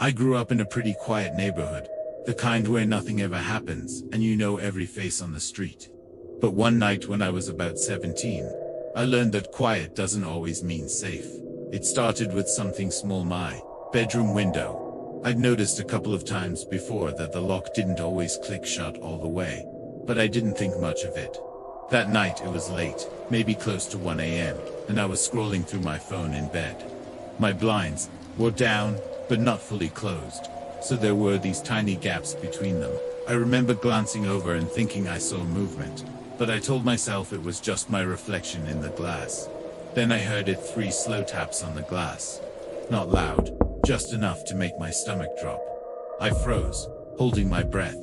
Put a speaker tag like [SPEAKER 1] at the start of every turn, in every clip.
[SPEAKER 1] I grew up in a pretty quiet neighborhood, the kind where nothing ever happens and you know every face on the street. But one night when I was about 17, I learned that quiet doesn't always mean safe. It started with something small, my bedroom window. I'd noticed a couple of times before that the lock didn't always click shut all the way, but I didn't think much of it. That night it was late, maybe close to 1 a.m., and I was scrolling through my phone in bed. My blinds were down, but not fully closed, so there were these tiny gaps between them. I remember glancing over and thinking I saw movement, but I told myself it was just my reflection in the glass. Then I heard it 3 slow taps on the glass. Not loud, just enough to make my stomach drop. I froze, holding my breath.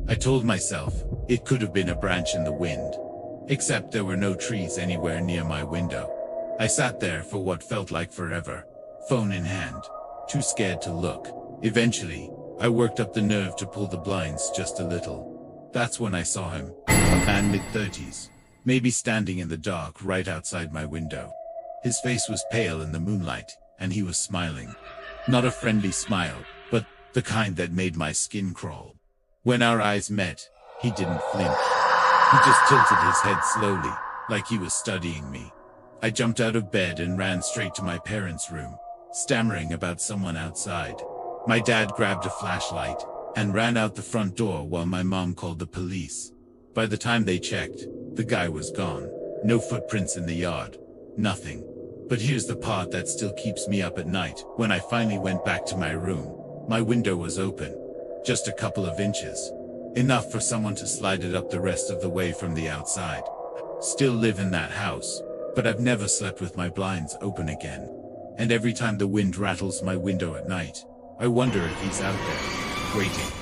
[SPEAKER 1] I told myself it could have been a branch in the wind. Except there were no trees anywhere near my window. I sat there for what felt like forever, phone in hand, too scared to look. Eventually, I worked up the nerve to pull the blinds just a little. That's when I saw him, a man mid-30s, maybe standing in the dark right outside my window. His face was pale in the moonlight, and he was smiling. Not a friendly smile, but the kind that made my skin crawl. When our eyes met, he didn't flinch. He just tilted his head slowly, like he was studying me. I jumped out of bed and ran straight to my parents' room, stammering about someone outside. My dad grabbed a flashlight and ran out the front door while my mom called the police. By the time they checked, the guy was gone. No footprints in the yard. Nothing. But here's the part that still keeps me up at night. When I finally went back to my room, my window was open. Just a couple of inches. Enough for someone to slide it up the rest of the way from the outside. Still live in that house, but I've never slept with my blinds open again. And every time the wind rattles my window at night, I wonder if he's out there, waiting.